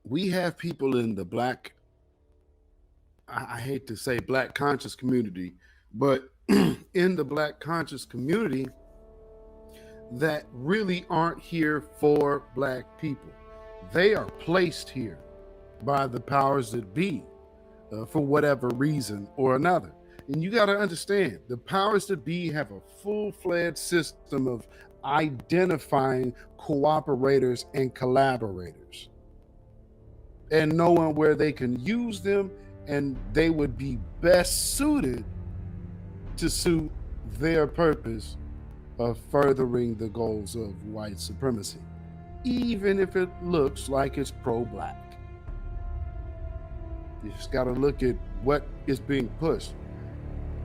we have people in the black, I hate to say black conscious community, but in the black conscious community that really aren't here for black people. They are placed here by the powers that be for whatever reason or another. And you got to understand, the powers that be have a full-fledged system of identifying cooperators and collaborators and knowing where they can use them, and they would be best suited to suit their purpose of furthering the goals of white supremacy, even if it looks like it's pro-black. You just got to look at what is being pushed.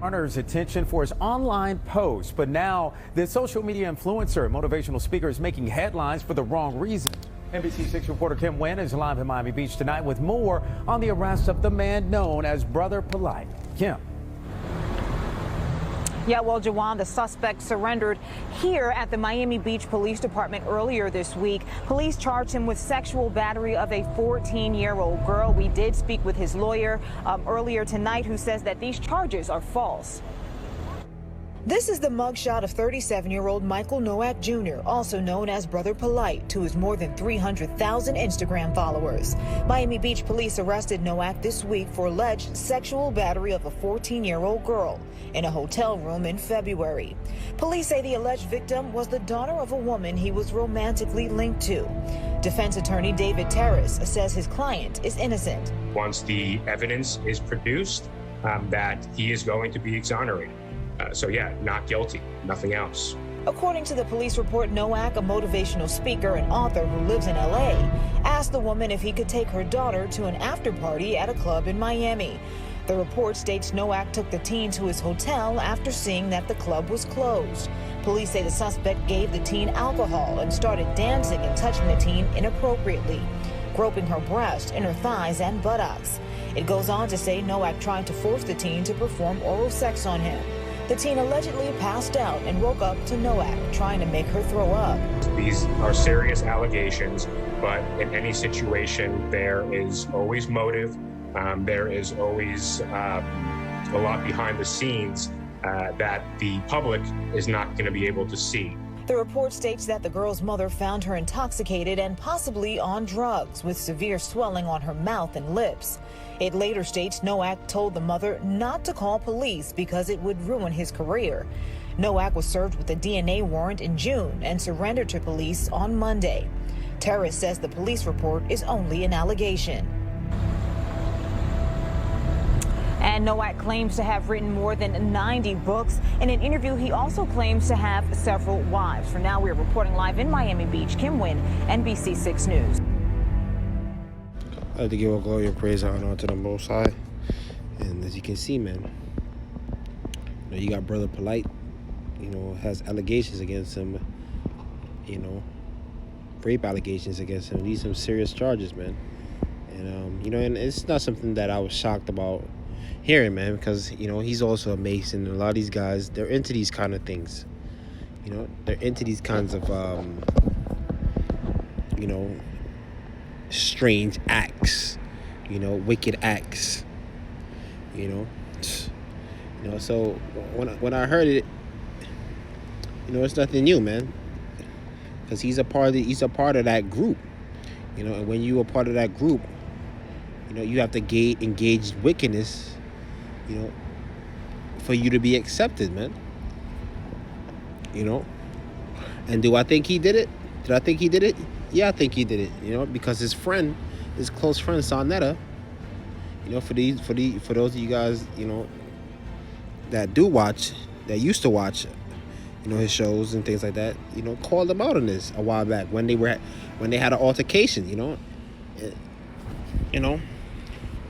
Garners attention for his online post, but now the social media influencer, motivational speaker, is making headlines for the wrong reason. NBC6 reporter Kim Nguyen is live in Miami Beach tonight with more on the arrest of the man known as Brother Polight. Kim. Yeah, well, Jawan, the suspect surrendered here at the Miami Beach Police Department earlier this week. Police charged him with sexual battery of a 14-year-old girl. We did speak with his lawyer earlier tonight, who says that these charges are false. This is the mugshot of 37-year-old Michael Nowak Jr., also known as Brother Polight, to his more than 300,000 Instagram followers. Miami Beach police arrested Nowak this week for alleged sexual battery of a 14-year-old girl in a hotel room in February. Police say the alleged victim was the daughter of a woman he was romantically linked to. Defense attorney David Terrace says his client is innocent. Once the evidence is produced, that he is going to be exonerated. So yeah, not guilty, nothing else. According to the police report, Nowak, a motivational speaker and author who lives in LA, asked the woman if he could take her daughter to an after party at a club in Miami. The report states Nowak took the teen to his hotel after seeing that the club was closed. Police say the suspect gave the teen alcohol and started dancing and touching the teen inappropriately, groping her breast, inner thighs, and buttocks. It goes on to say Nowak tried to force the teen to perform oral sex on him. The teen allegedly passed out and woke up to Nowak trying to make her throw up. These are serious allegations, but in any situation, there is always motive. There is always a lot behind the scenes that the public is not going to be able to see. The report states that the girl's mother found her intoxicated and possibly on drugs, with severe swelling on her mouth and lips. It later states Nowak told the mother not to call police because it would ruin his career. Nowak was served with a DNA warrant in June and surrendered to police on Monday. Terrace says the police report is only an allegation. And Nowak claims to have written more than 90 books. In an interview, he also claims to have several wives. For now, we're reporting live in Miami Beach. Kim Nguyen, NBC6 News. I'd like to give all glory and praise and honor to the Most High. And as you can see, man, you got Brother Polight, has allegations against him, rape allegations against him. These some serious charges, man. And, and it's not something that I was shocked about hearing, man, because, he's also a Mason. And a lot of these guys, they're into these kind of things. They're into these kinds of, strange acts, wicked acts, so when I heard it, it's nothing new, man, because he's a part of that group, and when you are part of that group, you have to engage wickedness, for you to be accepted, man. And do I think he did it? Did I think he did it? Yeah, I think he did it, because his close friend, Sonetta, for those of you guys, that do watch, that used to watch, his shows and things like that, called him out on this a while back when they had an altercation,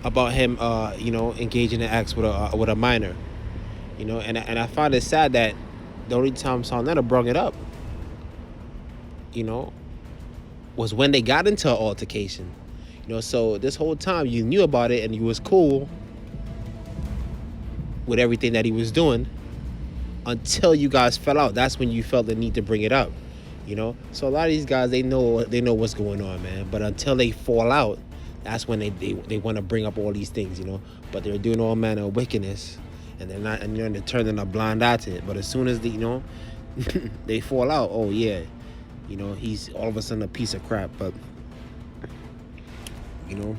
about him, engaging in acts with a minor, and I find it sad that the only time Sonetta brought it up, was when they got into an altercation. So this whole time you knew about it and you was cool with everything that he was doing until you guys fell out. That's when you felt the need to bring it up, So a lot of these guys, they know what's going on, man. But until they fall out, that's when they want to bring up all these things, you know. But they're doing all manner of wickedness, and they're not, and they're turning a blind eye to it. But as soon as they, you know, they fall out, oh yeah, you know, he's all of a sudden a piece of crap. But you know,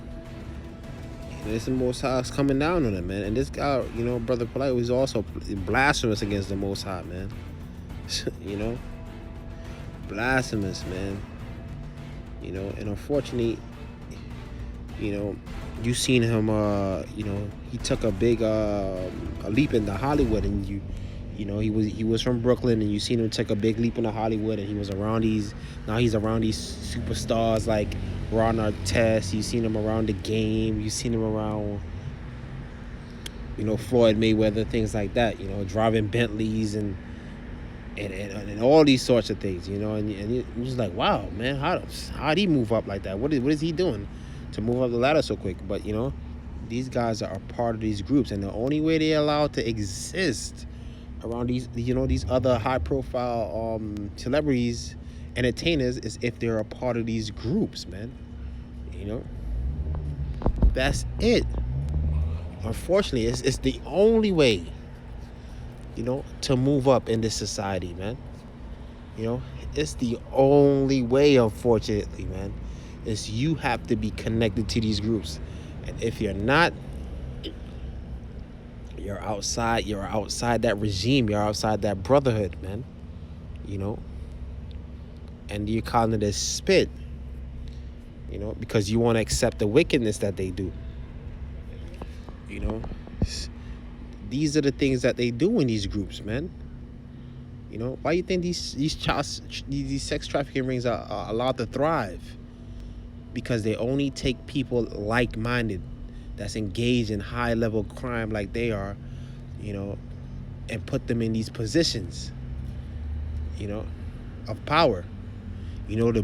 there's the Most High coming down on him, man. And this guy, you know, Brother Polight, was also blasphemous against the Most High, man. You know, blasphemous, man. You know, and unfortunately, you know, you seen him, you know, he took a big a leap into Hollywood, and you know, he was from Brooklyn, and you seen him take a big leap into Hollywood, and he was around now he's around these superstars like Ron Artest. You seen him around the game. You seen him around, you know, Floyd Mayweather, things like that. You know, driving Bentleys and all these sorts of things. You know, and you're just like, wow, man, how'd he move up like that? What is he doing to move up the ladder so quick? But you know, these guys are a part of these groups, and the only way they're allowed to exist around these, you know, these other high profile celebrities, entertainers, is if they're a part of these groups, man. You know, that's it. Unfortunately, it's the only way, you know, to move up in this society, man. You know, it's the only way, unfortunately, man. Is you have to be connected to these groups, and if you're not, you're outside that regime, you're outside that brotherhood, man. You know, and you're calling it a spit, you know, because you want to accept the wickedness that they do. You know, these are the things that they do in these groups, man. You know, why do you think these sex trafficking rings are allowed to thrive? Because they only take people like-minded, that's engaged in high-level crime like they are, you know, and put them in these positions, you know, of power. You know, the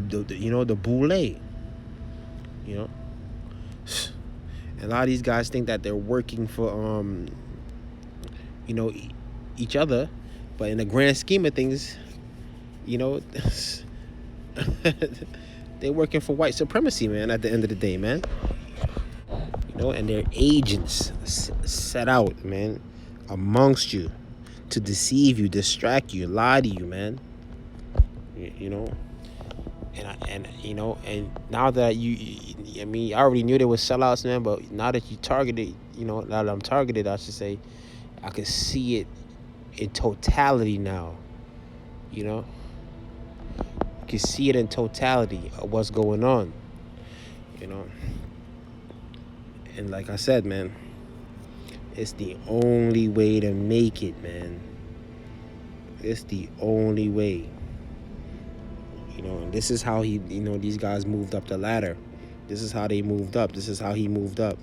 boule, you know. And a lot of these guys think that they're working for, you know, each other, but in the grand scheme of things, you know, they're working for white supremacy, man, at the end of the day, man. You know, and they're agents set out, man, amongst you to deceive you, distract you, lie to you, man. You know, and you know, and now that I mean, I already knew they were sellouts, man, but now that you targeted, you know, now that I'm targeted, I should say, I can see it in totality now. You know, you can see it in totality of what's going on. You know, and like I said, man, it's the only way to make it, man. It's the only way. You know, and this is how you know, these guys moved up the ladder. This is how they moved up. This is how he moved up.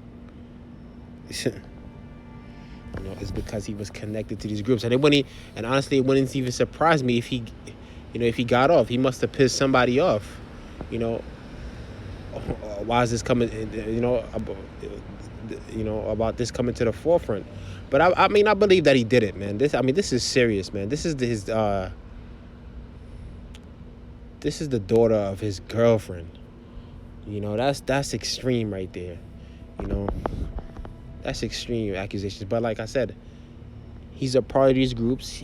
You know, it's because he was connected to these groups. And honestly, it wouldn't even surprise me if he, you know, if he got off. He must have pissed somebody off. You know, why is this coming, you know, about this coming to the forefront? But I mean, I believe that he did it, man. This is serious, man. This is the daughter of his girlfriend. You know, that's extreme right there. You know, that's extreme accusations. But like I said, he's a part of these groups.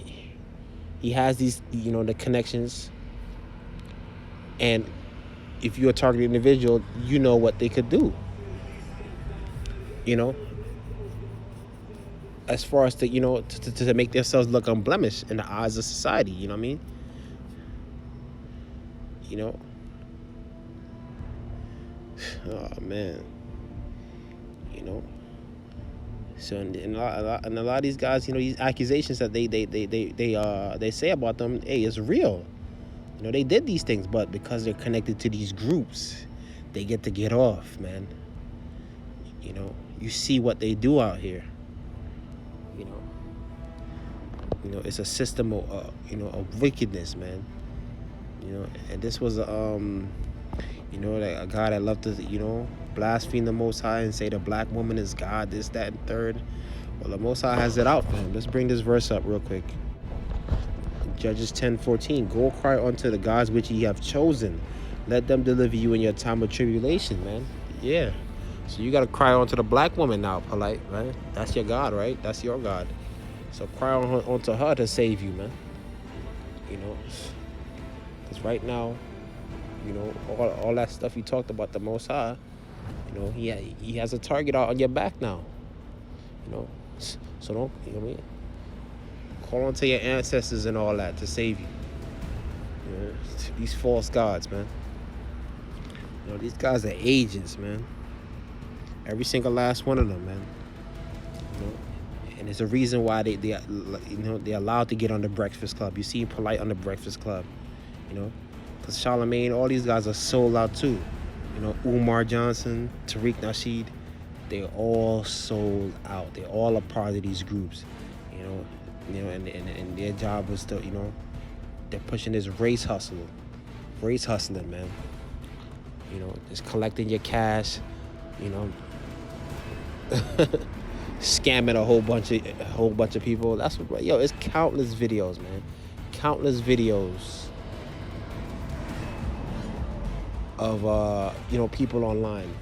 He has these, you know, the connections. And if you're a targeted individual, you know what they could do. You know, as far as you know, to make themselves look unblemished in the eyes of society. You know what I mean? You know, oh man, you know. So and a lot of these guys, you know, these accusations that they say about them, hey, it's real. You know, they did these things, but because they're connected to these groups, they get off, man. You know, you see what they do out here. You know, it's a system of you know, of wickedness, man. You know, and this was you know, like a guy that loved to, you know, blaspheme the Most High and say the black woman is God, this, that, and third. Well, the Most High has it out for him. Let's bring this verse up real quick. Judges 10:14. Go cry unto the gods which ye have chosen. Let them deliver you in your time of tribulation, man. Yeah. So you gotta cry onto the black woman now, Polight, right? That's your God, right? That's your God. So cry onto her to save you, man. You know, because right now, you know, all that stuff you talked about, the Most High, you know, he has a target out on your back now. You know, so don't, you know what I mean? Call on to your ancestors and all that to save you. You know, these false gods, man. You know, these guys are agents, man. Every single last one of them, man. You know, and there's a reason why they you know, they're allowed to get on the Breakfast Club. You see Polight on the Breakfast Club, you know, because Charlemagne, all these guys are sold out too. You know, Umar Johnson, Tariq Nasheed, they're all sold out. They're all a part of these groups, you know, and their job was to, you know, they're pushing this race hustling, man. You know, just collecting your cash, you know, scamming a whole bunch of people. That's what, yo, it's countless videos, man. Countless videos of you know, people online,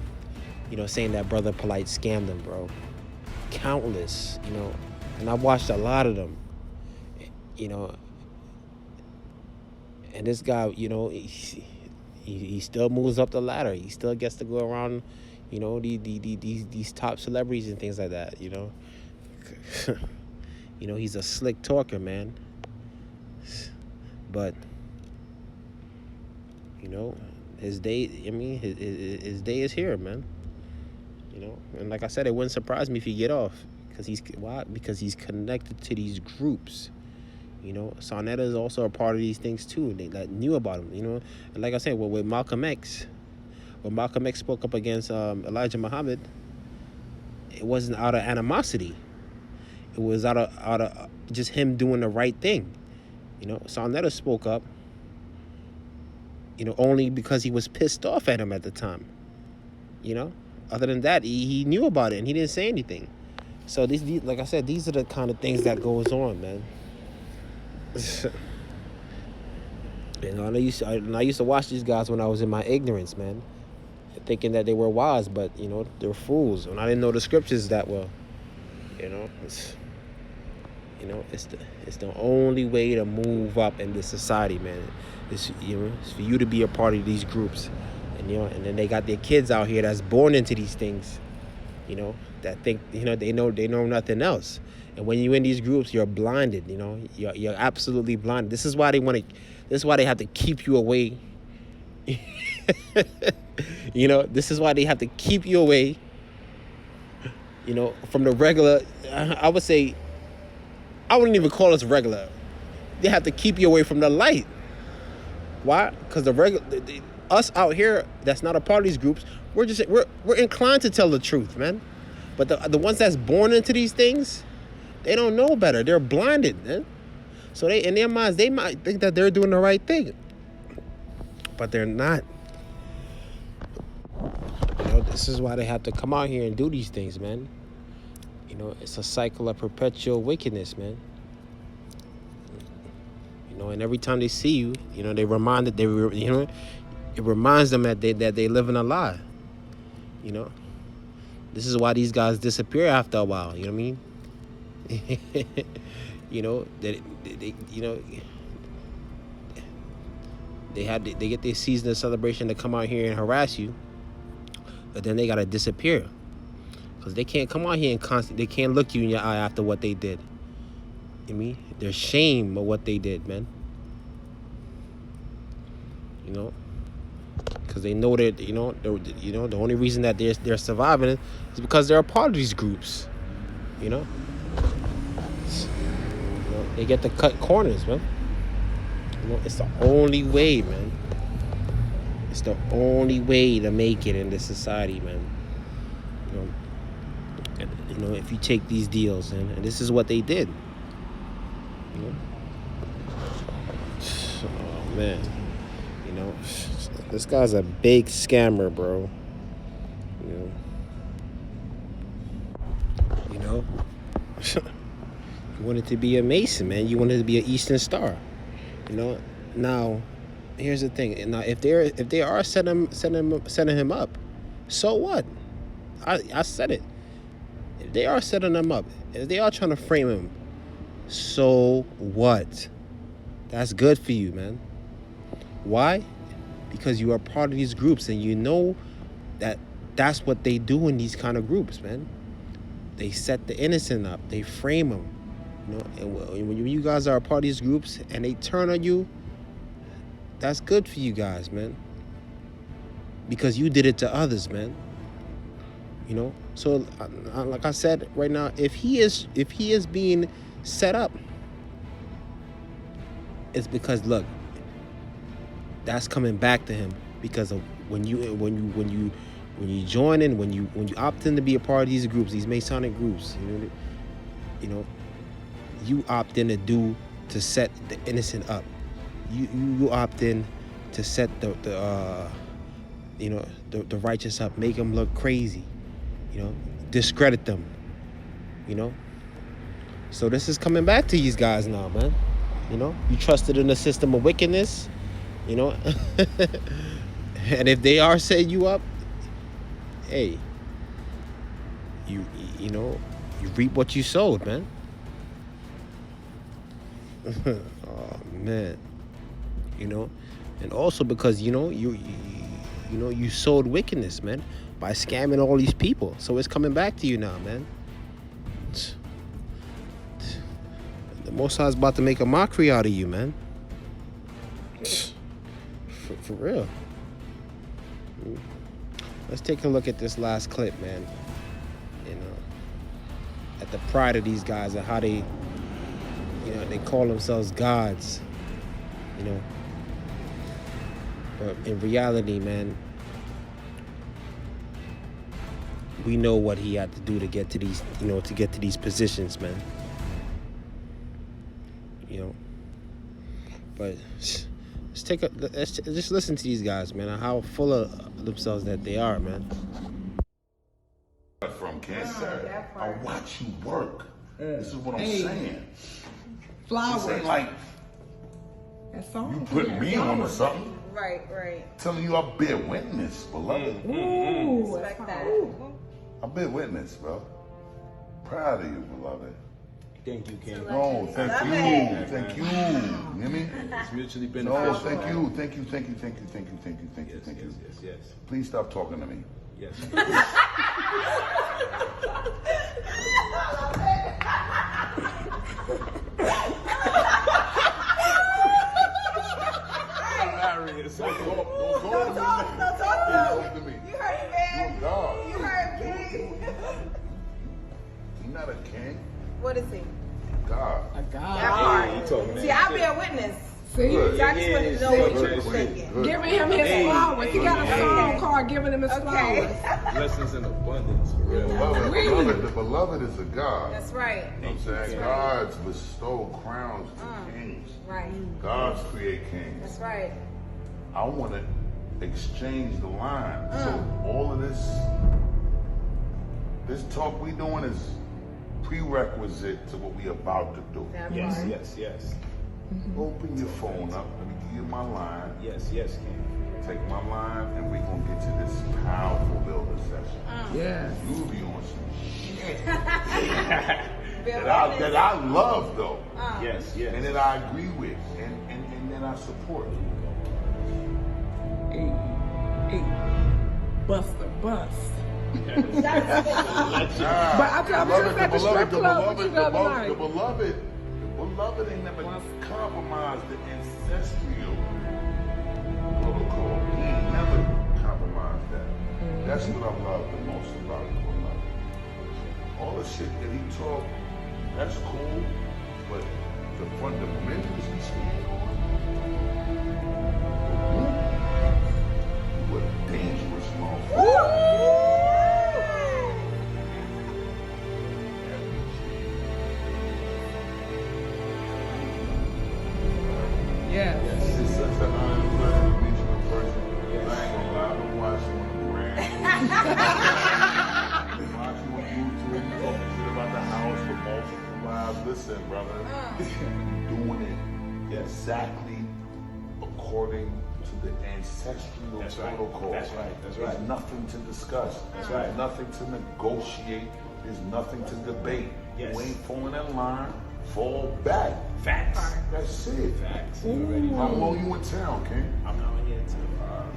you know, saying that Brother Polight scammed them, bro. Countless, you know, and I've watched a lot of them, you know. And this guy, you know, he still moves up the ladder. He still gets to go around, you know, these top celebrities and things like that, you know. You know, he's a slick talker, man. But, you know, his day, I mean, his day is here, man. You know, and like I said, it wouldn't surprise me if he get off. Because he's connected to these groups. You know, Sonetta is also a part of these things too. They like knew about him, you know. And like I said, well, with Malcolm X, when Malcolm X spoke up against Elijah Muhammad, it wasn't out of animosity. It was out of just him doing the right thing. You know, Sonetta spoke up, you know, only because he was pissed off at him at the time. You know, other than that, he knew about it and he didn't say anything. So these, like I said, these are the kind of things that goes on, man. You know, I used to watch these guys when I was in my ignorance, man, thinking that they were wise, but you know, they're fools. And I didn't know the scriptures that well. You know, it's the only way to move up in this society, man. It's, you know, it's for you to be a part of these groups, and you know, and then they got their kids out here that's born into these things, you know, that think, you know, they know nothing else. And when you're in these groups, you're blinded, you know. You're absolutely blinded. This is why they have to keep you away. You know, this is why they have to keep you away, you know, from the regular. I would say, I wouldn't even call us regular. They have to keep you away from the light. Why? Because us out here that's not a part of these groups, we're inclined to tell the truth, man. But the ones that's born into these things, they don't know better. They're blinded, man. So in their minds, they might think that they're doing the right thing, but they're not. You know, this is why they have to come out here and do these things, man. You know, it's a cycle of perpetual wickedness, man. You know, and every time they see you, you know, it reminds them that they live in a lie. You know, this is why these guys disappear after a while. You know what I mean? You know, they you know, they get their season of celebration to come out here and harass you, but then they gotta disappear because they can't come out here and they can't look you in your eye after what they did. You know what I mean? They're shame of what they did, man. You know, because they know that, you know, the only reason that they're surviving is because they're a part of these groups. You know, they get to cut corners, man. You know, it's the only way, man. It's the only way to make it in this society, man. You know, if you take these deals, and this is what they did. You know, oh man, you know, this guy's a big scammer, bro. You know. You wanted to be a Mason, man. You wanted to be an Eastern Star. You know. Now, here's the thing. Now, if they are setting him up, so what? I said it. If they are setting him up, if they are trying to frame him, so what? That's good for you, man. Why? Because you are part of these groups and you know that that's what they do in these kind of groups, man. They set the innocent up. They frame them. You know, and when you guys are a part of these groups and they turn on you, that's good for you guys, man. Because you did it to others, man. You know? So like I said right now, if he is being set up, it's because look, that's coming back to him because of when you join in, when you opt in to be a part of these groups, these Masonic groups, you opt in to set the innocent up. You opt in to set the righteous up, make them look crazy, discredit them, So this is coming back to these guys now, man. You trusted in a system of wickedness, and if they are setting you up, hey, you reap what you sowed, man. Oh man, and also because you sowed wickedness, man, by scamming all these people. So it's coming back to you now, man. The Most High is about to make a mockery out of you, man. For real. Let's take a look at this last clip, man. At the pride of these guys and how they, they call themselves gods, But in reality, man, we know what he had to do to get to these, to get to these positions, man. But let's just listen to these guys, man, and how full of themselves that they are, man. From cancer, I watch you work. This is what I'm saying. Flowers. This ain't like you put me on or something. Right. Telling you I bear witness, beloved. Ooh, respect that. I bear witness, bro. Proud of you, beloved. Thank you, King. No, thank you. Thank you. You hear me? It's mutually beneficial. No, thank you. Thank you. Yes. Please stop talking to me. Yes. Don't talk to me. You heard him, man. You're God. You heard King. He's not a king. What is he? God. A God. See, I bear witness. See? Good. So I just wanted to know what you were thinking. Giving him his flowers. He got a song called Giving Him His Flowers. Blessings in abundance, for real. The beloved is a God. That's right. You know what I'm saying? Gods bestow crowns to kings. Right. Gods create kings. That's right. I want to exchange the line. So all of this talk we doing is prerequisite to what we about to do. Yes. Open your phone up. Let me give you my line. Yes, King. Take my line, and we're gonna get to this powerful builder session. Yes. You'll be on some shit that I love, though. Yes. And that I agree with, and that I support. Hey. Buster, bust. But I was just at the strip club with you the other night. The beloved ain't never compromised the ancestral protocol. He ain't never compromised that. That's what I love the most about the beloved. All the shit that he taught, that's cool, but the fundamentals he speaks on, you a dangerous motherfucker. Yes. It's such an honor and pleasure to meet you in person. I ain't gonna lie, I've been watching you on the gram. I've been watching you on YouTube, talking shit about the house for multiple lives. Listen, brother, you're doing it exactly according to the ancestral That's right. protocols. That's right. That's There's right. nothing to discuss. That's There's right. nothing to negotiate. There's nothing to debate. Yes. You ain't falling in line, fall back. Facts. That's it. Facts. You already How know. long you in town, King? I'm out here too.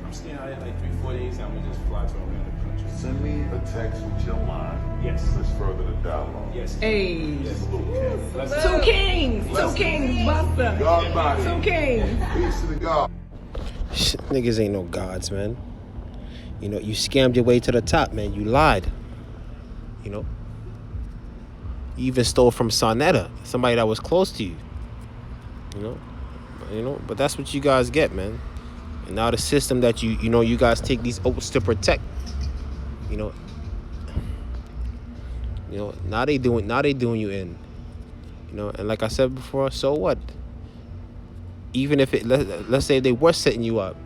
I'm staying out here like 3-4 days. I'm gonna just fly to around the country. Send me a text with your line. Yes. Let's further the dialogue. Yes. Hey. Salute, King. Bless Two kings. Two kings, Buster. God body. Two kings. Peace to the God. Niggas ain't no gods, man. You know, you scammed your way to the top, man. You lied. You know. You even stole from Sonetta, somebody that was close to you. You know, but that's what you guys get, man. And now the system that you guys take these oaths to protect. You know, now they doing you in. You know, and like I said before, so what? Even if let's say they were setting you up,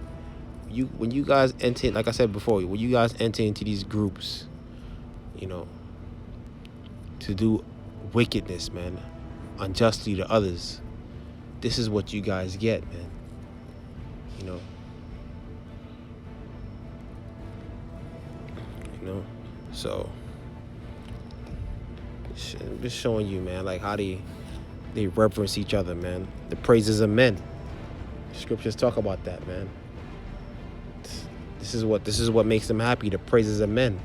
when you guys enter, like I said before, when you guys enter into these groups, you know, to do wickedness, man, unjustly to others, this is what you guys get, man. You know, so just showing you, man, like how they reverence each other, man. The praises of men. Scriptures talk about that, man. This is what makes them happy, the praises of men,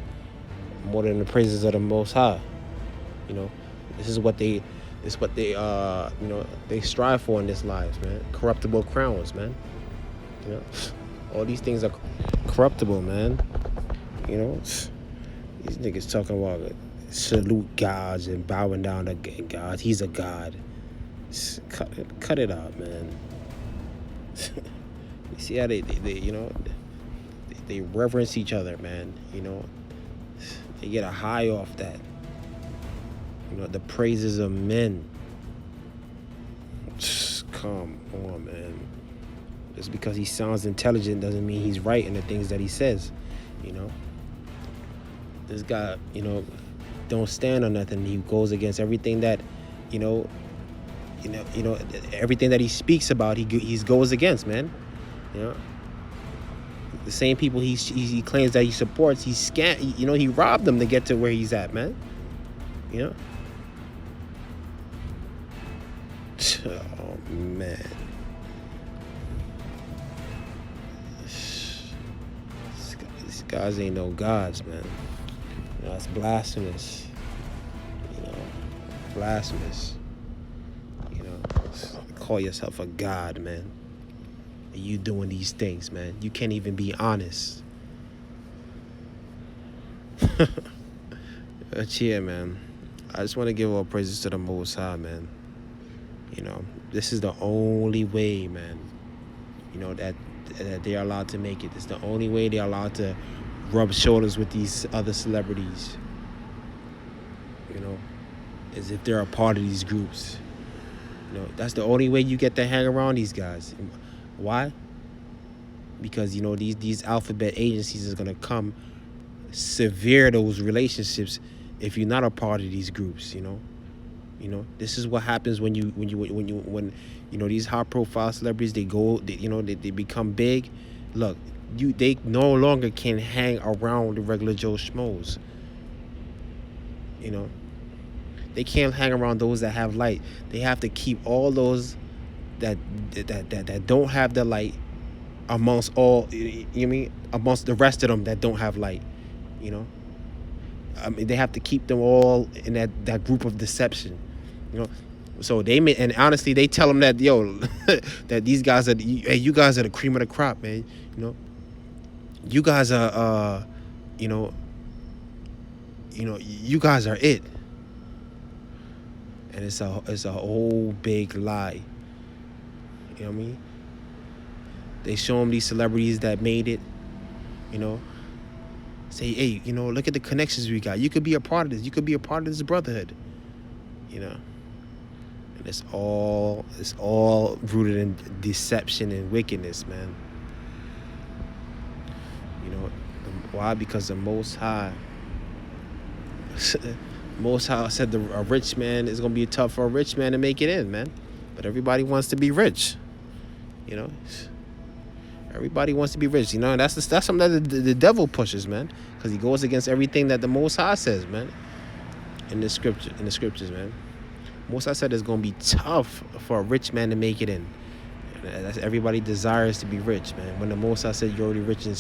more than the praises of the Most High. You know, this is what they they strive for in this lives, man. Corruptible crowns, man. You know, all these things are corruptible, man. You know, these niggas talking about salute gods and bowing down to God. He's a god. Cut it out, man. You see how they you know, they reverence each other, man. You know, they get a high off that. You know, the praises of men. Come on, man. Just because he sounds intelligent doesn't mean he's right in the things that he says. You know, this guy, you know, don't stand on nothing. He goes against everything that, you know, everything that he speaks about. He goes against, man. You know, the same people he claims that he supports. He robbed them to get to where he's at, man. You know. Oh man. These guys ain't no gods, man. You know, that's blasphemous. You know, blasphemous. You know, call yourself a god, man. And you doing these things, man. You can't even be honest. But yeah, man. I just want to give all praises to the Most High, man. You know, this is the only way, man, you know, that they are allowed to make it. It's the only way they're allowed to rub shoulders with these other celebrities, you know, is if they're a part of these groups. You know, that's the only way you get to hang around these guys. Why? Because, you know, these alphabet agencies is going to come severe those relationships if you're not a part of these groups, you know. You know, this is what happens when these high profile celebrities, they become big. Look, they no longer can hang around the regular Joe Schmoes. You know, they can't hang around those that have light. They have to keep all those that don't have the light amongst all, amongst the rest of them that don't have light. You know, I mean, they have to keep them all in that group of deception. You know, so and honestly, they tell them that, yo, that these guys are, hey, you guys are the cream of the crop, man. You know, you guys are, you guys are it. And it's a whole big lie. You know what I mean? They show them these celebrities that made it. You know, say, hey, you know, look at the connections we got. You could be a part of this. You could be a part of this brotherhood. You know. It's all rooted in deception and wickedness, man. You know why? Because the Most High said a rich man is gonna be tough for a rich man to make it in, man. But everybody wants to be rich, you know. Everybody wants to be rich, you know. And that's something that the devil pushes, man, because he goes against everything that the Most High says, man. In the scriptures, man. Most High said it's gonna be tough for a rich man to make it in. That's, everybody desires to be rich, man. When the Most High said you're already rich in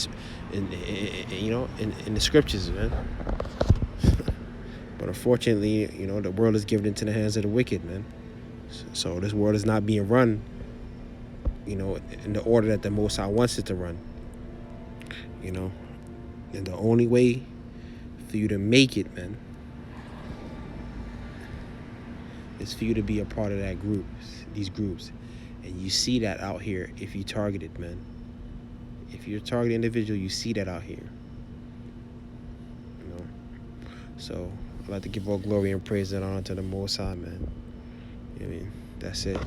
the scriptures, man. But unfortunately, you know, the world is given into the hands of the wicked, man. So this world is not being run, you know, in the order that the Most High wants it to run. You know, and the only way for you to make it, man, is for you to be a part of these groups. And you see that out here if you target it, man. If you're a targeted individual, you see that out here. You know? So I'd like to give all glory and praise and honor to the Most High, man. I mean, that's it.